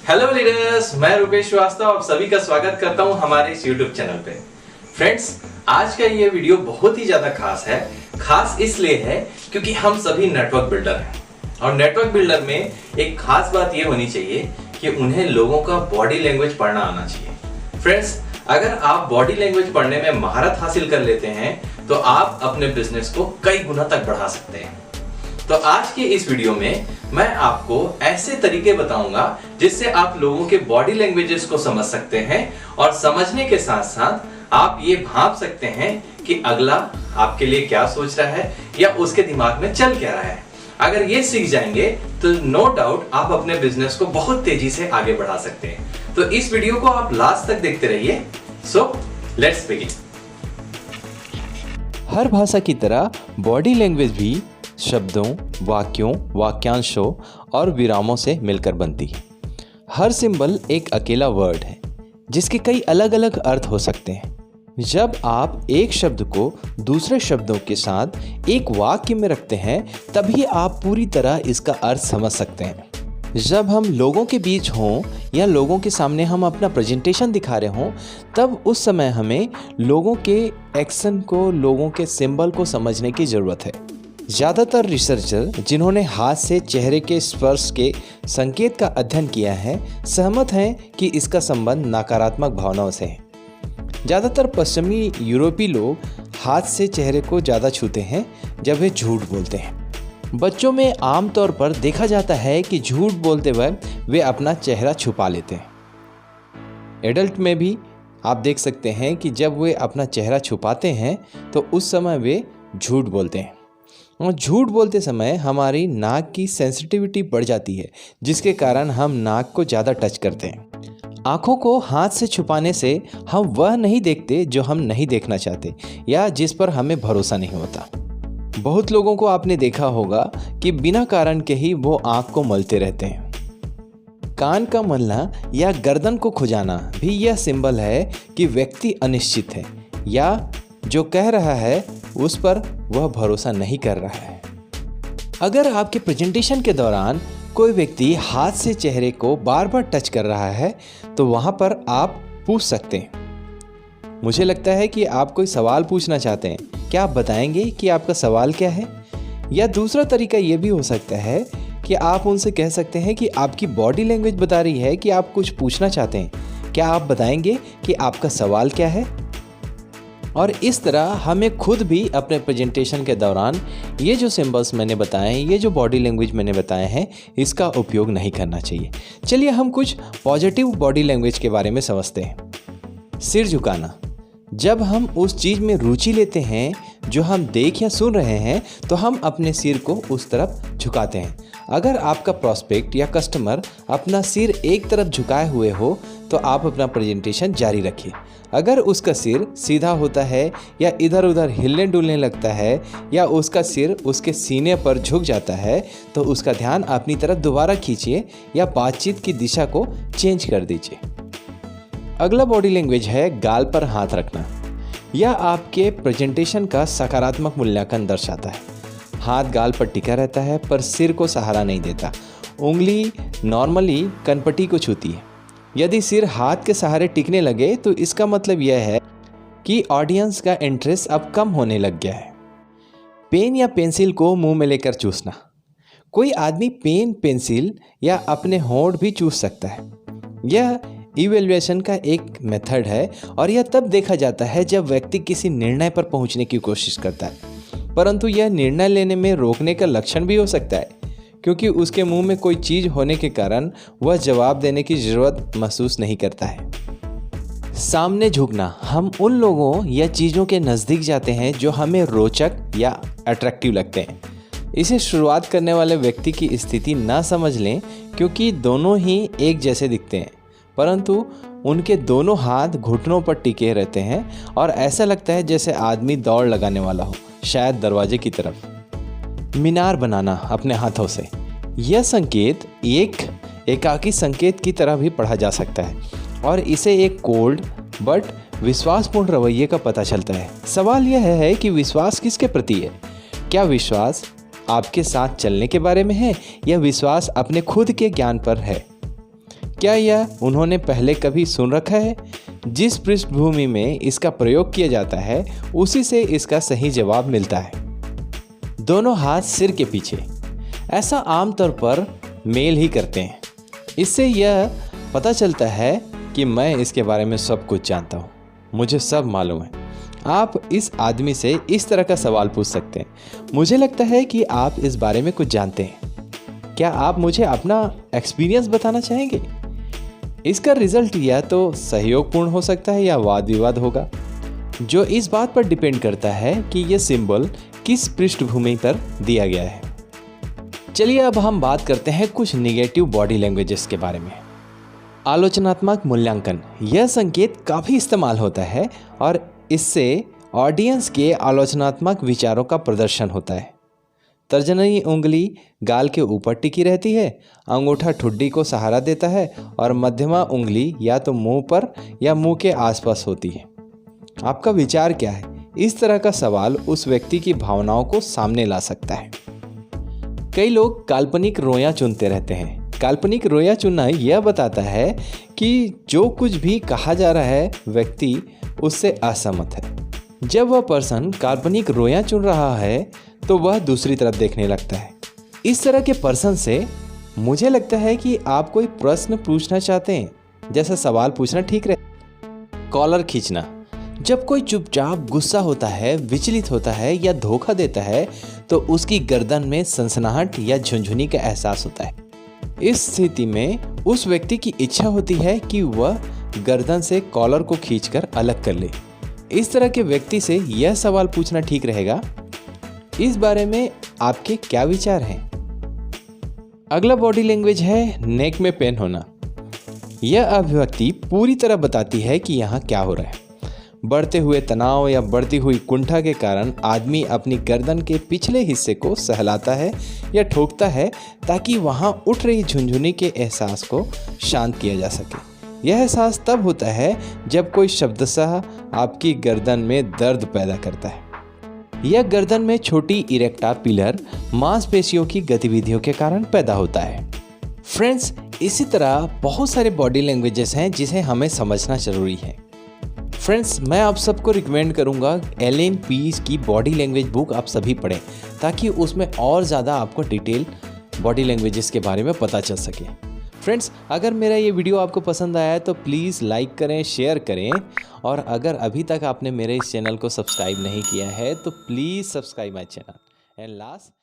Hello leaders, मैं रुपेश श्रीवास्तव आप सभी का स्वागत करता हूं हमारे इस YouTube चैनल पे। फ्रेंड्स, आज का ये वीडियो बहुत ही ज्यादा खास है। खास इसलिए है क्योंकि हम सभी नेटवर्क बिल्डर हैं और नेटवर्क बिल्डर में एक खास बात ये होनी चाहिए कि उन्हें लोगों का बॉडी लैंग्वेज पढ़ना आना चाहिए। फ्रेंड्स, अगर आप बॉडी लैंग्वेज पढ़ने में महारत हासिल कर लेते हैं तो आप अपने बिजनेस को कई गुना तक बढ़ा सकते हैं। तो आज के इस वीडियो में मैं आपको ऐसे तरीके बताऊंगा जिससे आप लोगों के बॉडी लैंग्वेजेस को समझ सकते हैं और समझने के साथ साथ आप ये भांप सकते हैं कि अगला आपके लिए क्या सोच रहा है या उसके दिमाग में चल क्या रहा है। अगर ये सीख जाएंगे तो नो डाउट आप अपने बिजनेस को बहुत तेजी से आगे बढ़ा सकते हैं। तो इस वीडियो को आप लास्ट तक देखते रहिए। So let's begin. हर भाषा की तरह बॉडी लैंग्वेज भी शब्दों, वाक्यों, वाक्यांशों और विरामों से मिलकर बनती है। हर सिंबल एक अकेला वर्ड है जिसके कई अलग अलग अर्थ हो सकते हैं। जब आप एक शब्द को दूसरे शब्दों के साथ एक वाक्य में रखते हैं तभी आप पूरी तरह इसका अर्थ समझ सकते हैं। जब हम लोगों के बीच हों या लोगों के सामने हम अपना प्रेजेंटेशन दिखा रहे हों तब उस समय हमें लोगों के एक्शन को, लोगों के सिंबल को समझने की ज़रूरत है। ज़्यादातर रिसर्चर जिन्होंने हाथ से चेहरे के स्पर्श के संकेत का अध्ययन किया है सहमत हैं कि इसका संबंध नकारात्मक भावनाओं से है। ज़्यादातर पश्चिमी यूरोपीय लोग हाथ से चेहरे को ज़्यादा छूते हैं जब वे झूठ बोलते हैं। बच्चों में आमतौर पर देखा जाता है कि झूठ बोलते वक्त वे अपना चेहरा छुपा लेते हैं। एडल्ट में भी आप देख सकते हैं कि जब वे अपना चेहरा छुपाते हैं तो उस समय वे झूठ बोलते हैं। और झूठ बोलते समय हमारी नाक की सेंसिटिविटी बढ़ जाती है जिसके कारण हम नाक को ज़्यादा टच करते हैं। आँखों को हाथ से छुपाने से हम वह नहीं देखते जो हम नहीं देखना चाहते या जिस पर हमें भरोसा नहीं होता। बहुत लोगों को आपने देखा होगा कि बिना कारण के ही वो आँख को मलते रहते हैं। कान का मलना या गर्दन को खुजाना भी यह सिंबल है कि व्यक्ति अनिश्चित है या जो कह रहा है उस पर वह भरोसा नहीं कर रहा है। अगर आपके प्रेजेंटेशन के दौरान कोई व्यक्ति हाथ से चेहरे को बार बार टच कर रहा है तो वहाँ पर आप पूछ सकते हैं। मुझे लगता है कि आप कोई सवाल पूछना चाहते हैं, क्या आप बताएंगे कि आपका सवाल क्या है? या दूसरा तरीका ये भी हो सकता है कि आप उनसे कह सकते हैं कि आपकी बॉडी लैंग्वेज बता रही है कि आप कुछ पूछना चाहते हैं, क्या आप बताएंगे कि आपका सवाल क्या है? और इस तरह हमें खुद भी अपने प्रेजेंटेशन के दौरान ये जो सिंबल्स मैंने बताए हैं, ये जो बॉडी लैंग्वेज मैंने बताए हैं, इसका उपयोग नहीं करना चाहिए। चलिए हम कुछ पॉजिटिव बॉडी लैंग्वेज के बारे में समझते हैं। सिर झुकाना। जब हम उस चीज़ में रुचि लेते हैं जो हम देख या सुन रहे हैं तो हम अपने सिर को उस तरफ झुकाते हैं। अगर आपका प्रॉस्पेक्ट या कस्टमर अपना सिर एक तरफ झुकाए हुए हो तो आप अपना प्रेजेंटेशन जारी रखिए। अगर उसका सिर सीधा होता है या इधर उधर हिलने डुलने लगता है या उसका सिर उसके सीने पर झुक जाता है तो उसका ध्यान अपनी तरफ दोबारा खींचिए या बातचीत की दिशा को चेंज कर दीजिए। अगला बॉडी लैंग्वेज है गाल पर हाथ रखना। यह आपके प्रेजेंटेशन का सकारात्मक मूल्यांकन दर्शाता है। हाथ गाल पर टिका रहता है पर सिर को सहारा नहीं देता। उंगली नॉर्मली कनपट्टी को छूती है। यदि सिर हाथ के सहारे टिकने लगे तो इसका मतलब यह है कि ऑडियंस का इंटरेस्ट अब कम होने लग गया है। पेन या पेंसिल को मुंह में लेकर चूसना। कोई आदमी पेन, पेंसिल या अपने होंठ भी चूस सकता है। यह इवैल्यूएशन का एक मेथड है और यह तब देखा जाता है जब व्यक्ति किसी निर्णय पर पहुंचने की कोशिश करता है, परंतु यह निर्णय लेने में रोकने का लक्षण भी हो सकता है क्योंकि उसके मुंह में कोई चीज़ होने के कारण वह जवाब देने की ज़रूरत महसूस नहीं करता है। सामने झुकना। हम उन लोगों या चीज़ों के नज़दीक जाते हैं जो हमें रोचक या अट्रैक्टिव लगते हैं। इसे शुरुआत करने वाले व्यक्ति की स्थिति ना समझ लें क्योंकि दोनों ही एक जैसे दिखते हैं, परंतु उनके दोनों हाथ घुटनों पर टिके रहते हैं और ऐसा लगता है जैसे आदमी दौड़ लगाने वाला हो, शायद दरवाजे की तरफ। मीनार बनाना अपने हाथों से। यह संकेत एक एकाकी संकेत की तरह भी पढ़ा जा सकता है और इसे एक कोल्ड बट विश्वासपूर्ण रवैये का पता चलता है। सवाल यह है कि विश्वास किसके प्रति है? क्या विश्वास आपके साथ चलने के बारे में है या विश्वास अपने खुद के ज्ञान पर है? क्या यह उन्होंने पहले कभी सुन रखा है? जिस पृष्ठभूमि में इसका प्रयोग किया जाता है उसी से इसका सही जवाब मिलता है। दोनों हाथ सिर के पीछे, ऐसा आमतौर पर मेल ही करते हैं। इससे यह पता चलता है कि मैं इसके बारे में सब कुछ जानता हूँ, मुझे सब मालूम है। आप इस आदमी से इस तरह का सवाल पूछ सकते हैं, मुझे लगता है कि आप इस बारे में कुछ जानते हैं, क्या आप मुझे अपना एक्सपीरियंस बताना चाहेंगे? इसका रिजल्ट या तो सहयोगपूर्ण हो सकता है या वाद विवाद होगा, जो इस बात पर डिपेंड करता है कि यह सिंबल किस पृष्ठभूमि पर दिया गया है। चलिए अब हम बात करते हैं कुछ निगेटिव बॉडी लैंग्वेजेस के बारे में। आलोचनात्मक मूल्यांकन, यह संकेत काफ़ी इस्तेमाल होता है और इससे ऑडियंस के आलोचनात्मक विचारों का प्रदर्शन होता है। तर्जनी उंगली गाल के ऊपर टिकी रहती है, अंगूठा ठुड्डी को सहारा देता है और मध्यमा उंगली या तो मुंह पर या मुंह के आसपास होती है। आपका विचार क्या है? इस तरह का सवाल उस व्यक्ति की भावनाओं को सामने ला सकता है। कई लोग काल्पनिक रोया चुनते रहते हैं। काल्पनिक रोया चुनना यह बताता है कि जो कुछ भी कहा जा रहा है व्यक्ति उससे असहमत है। जब वह पर्सन काल्पनिक रोया चुन रहा है तो वह दूसरी तरफ देखने लगता है। इस तरह के पर्सन से मुझे लगता है कि आप कोई प्रश्न पूछना चाहते हैं, जैसा सवाल पूछना ठीक रहे। कॉलर खींचना, जब कोई चुपचाप गुस्सा होता है, विचलित होता है या धोखा देता है तो उसकी गर्दन में सनसनाहट या झुनझुनी का एहसास होता है। इस स्थिति में उस व्यक्ति की इच्छा होती है कि वह गर्दन से कॉलर को खींचकर अलग कर ले। इस तरह के व्यक्ति से यह सवाल पूछना ठीक रहेगा। इस बारे में आपके क्या विचार हैं? अगला बॉडी लैंग्वेज है नेक में पेन होना। यह अभिव्यक्ति पूरी तरह बताती है कि यहाँ क्या हो रहा है। बढ़ते हुए तनाव या बढ़ती हुई कुंठा के कारण आदमी अपनी गर्दन के पिछले हिस्से को सहलाता है या ठोकता है ताकि वहां उठ रही झुनझुनी के एहसास को शांत किया जा सके। यह एहसास तब होता है जब कोई शब्दशः आपकी गर्दन में दर्द पैदा करता है। यह गर्दन में छोटी इरेक्टा पिलर मांसपेशियों की गतिविधियों के कारण पैदा होता है। फ्रेंड्स, इसी तरह बहुत सारे बॉडी लैंग्वेजेस हैं जिसे हमें समझना जरूरी है। फ्रेंड्स, मैं आप सबको रिकमेंड करूंगा एलेन पीस की बॉडी लैंग्वेज बुक आप सभी पढ़ें, ताकि उसमें और ज़्यादा आपको डिटेल बॉडी लैंग्वेजेस के बारे में पता चल सके। फ्रेंड्स, अगर मेरा ये वीडियो आपको पसंद आया है तो प्लीज़ लाइक करें, शेयर करें, और अगर अभी तक आपने मेरे इस चैनल को सब्सक्राइब नहीं किया है तो please subscribe my channel. And last